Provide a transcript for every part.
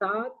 7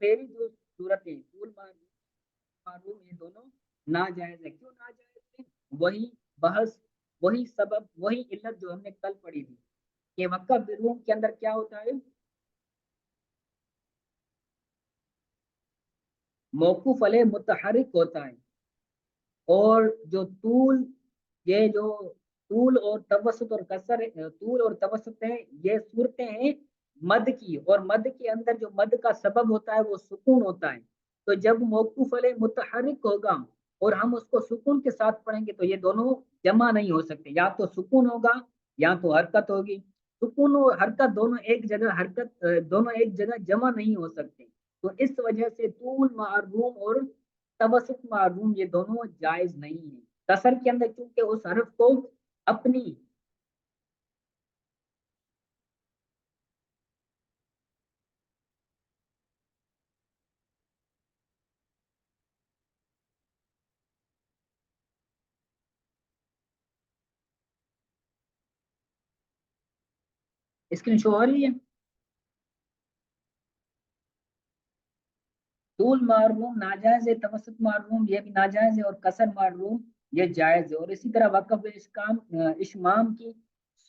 پہلی جو صورتیں طول معروف یہ دونوں ناجائز ہے. کیوں ناجائز ہے؟ وہی بحث، وہی سبب، وہی علت جو ہم نے کل پڑھی تھی کہ وقف روم کے اندر کیا ہوتا ہے، موقوف علیہ متحرک ہوتا ہے، اور جو طول، یہ جو طول اور توسط اور کسر، طول اور توسط ہے، یہ صورتیں ہیں مد کی، اور مد کے اندر جو مد کا سبب ہوتا ہے وہ سکون ہوتا ہے. تو جب موقوف علیہ متحرک ہوگا اور ہم اس کو سکون کے ساتھ پڑھیں گے تو یہ دونوں جمع نہیں ہو سکتے، یا تو سکون ہوگا یا تو حرکت ہوگی. سکون اور حرکت دونوں ایک جگہ، حرکت دونوں ایک جگہ جمع نہیں ہو سکتے. تو اس وجہ سے طول معروم اور توسط معروم یہ دونوں جائز نہیں ہے. کسر کے اندر کیونکہ اس حرف کو اپنی اسکرین شو ہو رہی ہے. طول معروم ناجائز ہے، توسط معروم یہ بھی ناجائز ہے، اور کسر معروم یہ جائز ہے. اور اسی طرح وقف اشمام کی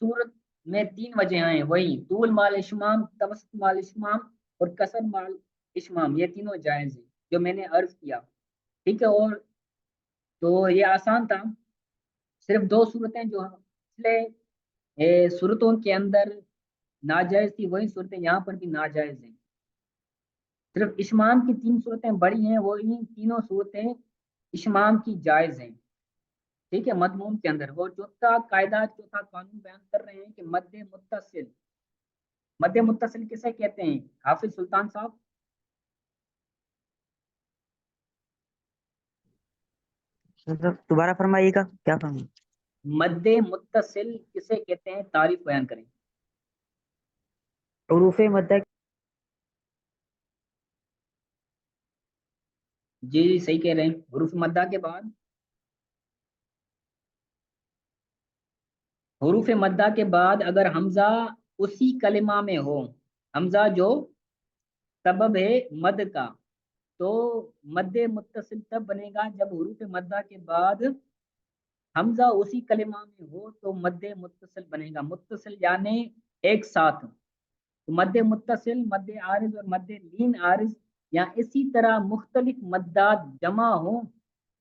صورت میں تین وجہ ہیں، وہی طول مال اشمام، توسط مال اشمام اور کسر مال اشمام، یہ تینوں جائز ہیں جو میں نے عرض کیا. ٹھیک ہے. اور تو یہ آسان تھا، صرف دو صورتیں جو پچھلے صورتوں کے اندر ناجائز تھی وہی صورتیں یہاں پر بھی ناجائز ہیں. صرف اشمام کی تین صورتیں بڑی ہیں، وہ تینوں صورتیں اشمام کی جائز ہیں. ٹھیک ہے. مضمون کے اندر وہ چوتھا قاعدہ، چوتھا قانون بیان کر رہے ہیں کہ مد متصل، مد متصل کسے کہتے ہیں حافظ سلطان صاحب؟ دوبارہ فرمائیے گا، کیا فرمائیے؟ مد متصل کسے کہتے ہیں، تعریف بیان کریں. حروف مدہ. جی جی صحیح کہہ رہے ہیں. حروف مدہ کے بعد، حروف مدہ کے بعد اگر حمزہ اسی کلمہ میں ہو، حمزہ جو سبب ہے مد کا، تو مد متصل تب بنے گا جب حروف مدہ کے بعد حمزہ اسی کلمہ میں ہو تو مد متصل بنے گا. متصل یعنی ایک ساتھ. مد متصل، مد عارض اور مد لین عارض یا اسی طرح مختلف مدات جمع ہوں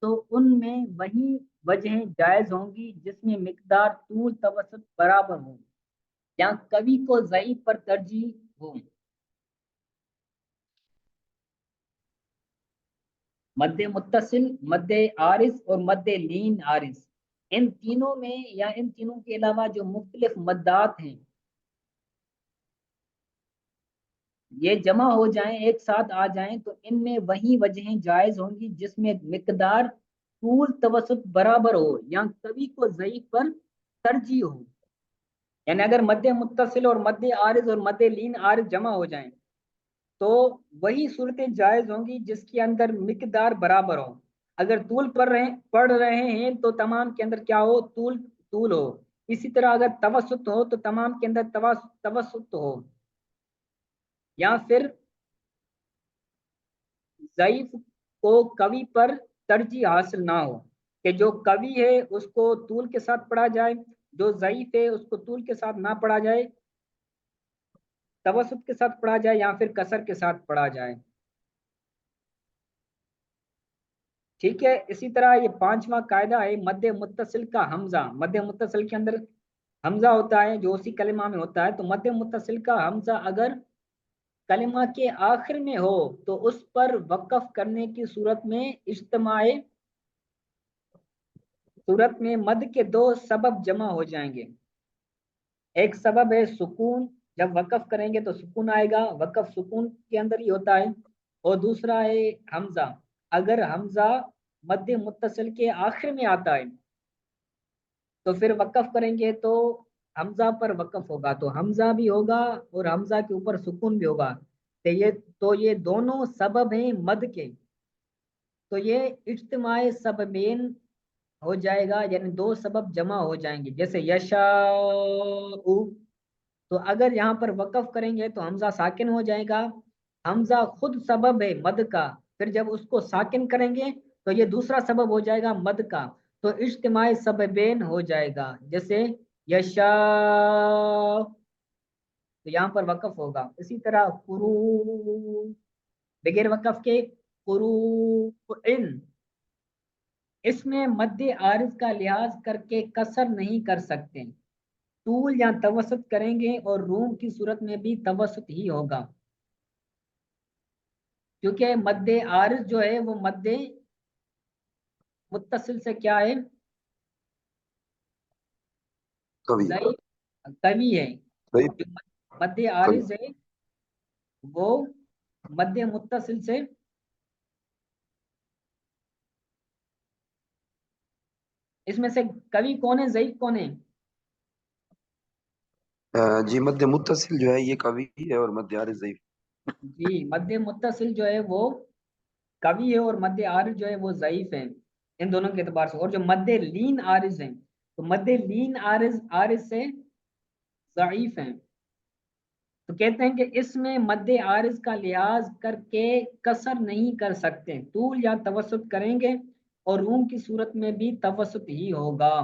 تو ان میں وہی وجہیں جائز ہوں گی جس میں مقدار طول توسط برابر ہوں یا کوی کو ضعیف پر ترجیح ہو. مد متصل، مد عارض اور مد لین عارض، ان تینوں میں یا ان تینوں کے علاوہ جو مختلف مدات ہیں یہ جمع ہو جائیں، ایک ساتھ آ جائیں تو ان میں وہی وجہیں جائز ہوں گی جس میں مقدار طول توسط برابر ہو یا کبھی کو ضعیف پر ترجیح ہو. یعنی اگر مد متصل اور مد عارض اور مد لین عارض جمع ہو جائیں تو وہی صورتیں جائز ہوں گی جس کے اندر مقدار برابر ہو. اگر طول پڑھ رہے ہیں تو تمام کے اندر کیا ہو، طول طول ہو. اسی طرح اگر توسط ہو تو تمام کے اندر توسط ہو. یا پھر ضعیف کو قوی پر ترجیح حاصل نہ ہو کہ جو قوی ہے اس کو طول کے ساتھ پڑھا جائے، جو ضعیف ہے اس کو طول کے ساتھ نہ پڑھا جائے، توسط کے ساتھ پڑھا جائے یا پھر کسر کے ساتھ پڑھا جائے. ٹھیک ہے. اسی طرح یہ پانچواں قاعدہ ہے مد متصل کا حمزہ. مد متصل کے اندر حمزہ ہوتا ہے جو اسی کلمہ میں ہوتا ہے، تو مد متصل کا حمزہ اگر کلمہ کے آخر میں ہو تو اس پر وقف کرنے کی صورت میں مد کے دو سبب جمع ہو جائیں گے. ایک سبب ہے سکون، جب وقف کریں گے تو سکون آئے گا، وقف سکون کے اندر ہی ہوتا ہے. اور دوسرا ہے حمزہ، اگر حمزہ مد متصل کے آخر میں آتا ہے تو پھر وقف کریں گے تو حمزہ پر وقف ہوگا، تو حمزہ بھی ہوگا اور حمزہ کے اوپر سکون بھی ہوگا. تو یہ دونوں سبب ہیں مد کے، تو یہ اجتماع سببین ہو جائے گا، یعنی دو سبب جمع ہو جائیں گے. جیسے یشاء، تو اگر یہاں پر وقف کریں گے تو حمزہ ساکن ہو جائے گا، حمزہ خود سبب ہے مد کا، پھر جب اس کو ساکن کریں گے تو یہ دوسرا سبب ہو جائے گا مد کا، تو اجتماعی سببین ہو جائے گا، جیسے یشا، تو یہاں پر وقف ہوگا۔ اسی طرح قرو، بغیر وقف کے قرو، اس میں مد عارض کا لحاظ کر کے کسر نہیں کر سکتے، طول یا توسط کریں گے، اور روم کی صورت میں بھی توسط ہی ہوگا، کیونکہ مد عارض جو ہے وہ مد متصل سے کیا ہے، کبھی ضعیف، قوی ہے۔ صحیح جو مد کبھی عارض ہے وہ مد متصل سے اس میں سے قوی کون ہے، ضعیف کون ہے؟ جی مد متصل جو ہے یہ کبھی ہے اور مد عارض ضعیف۔ جی مد متصل جو ہے وہ قوی ہے، اور مد عارض جو ہے وہ ضعیف ہے، ان دونوں کے اعتبار سے۔ اور جو مد لین عارض ہیں، تو مد لین عارض سے ضعیف ہیں، تو کہتے ہیں کہ اس میں مد عارض کا لحاظ کر کے کسر نہیں کر سکتے، طول یا توسط کریں گے، اور روم کی صورت میں بھی توسط ہی ہوگا،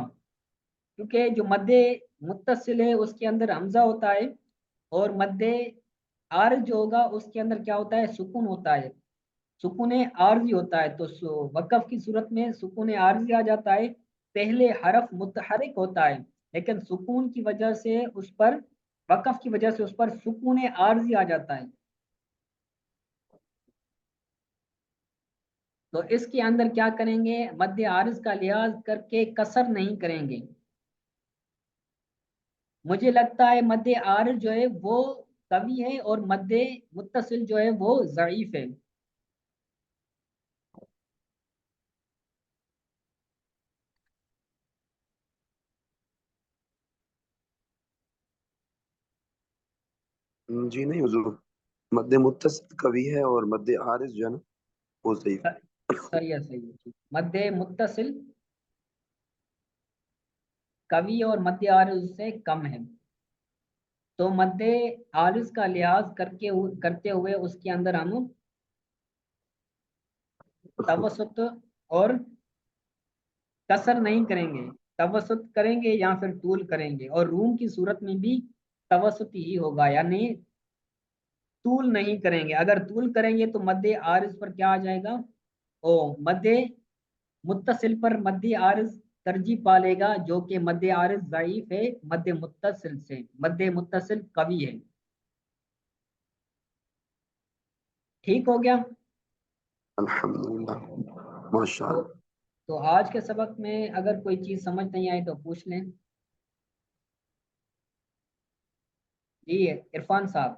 کیونکہ جو مد متصل ہے اس کے اندر حمزہ ہوتا ہے، اور مد عارض جو ہوگا اس کے اندر کیا ہوتا ہے، سکون ہوتا ہے، سکون عارضی ہوتا ہے، تو وقف کی صورت میں سکون عارضی آ جاتا ہے، پہلے حرف متحرک ہوتا ہے، لیکن سکون کی وجہ سے اس پر، وقف کی وجہ سے اس پر سکون عارضی آ جاتا ہے، تو اس کے اندر کیا کریں گے، مد عارض کا لحاظ کر کے کسر نہیں کریں گے۔ مجھے لگتا ہے مد عارض جو ہے وہ قوی ہے، اور مد متصل جو ہے وہ ضعیف ہے۔ جی نہیں حضور، مد متصل کبھی ہے اور مد عارض جو ہے نا وہ ضعیف۔ صحیح ہے، صحیح ہے، ٹھیک۔ مد متصل قوی اور مد عارض سے کم ہے، تو مد عارض کا لحاظ کرتے ہوئے اس کے اندر ہم توسط اور کسر نہیں کریں گے، توسط کریں گے یا پھر طول کریں گے، اور روم کی صورت میں بھی توسط ہی ہوگا، یعنی طول نہیں کریں گے۔ اگر طول کریں گے تو مد عارض پر کیا آ جائے گا، او مد متصل پر مد عارض ترجیح پا لے گا، جو کہ مد عارض ضعیف ہے مد متصل سے، مد متصل قوی ہے۔ ٹھیک ہو گیا؟ الحمدللہ ماشاء تو اللہ۔ تو آج کے سبق میں اگر کوئی چیز سمجھ نہیں آئی تو پوچھ لیں۔ جی عرفان صاحب۔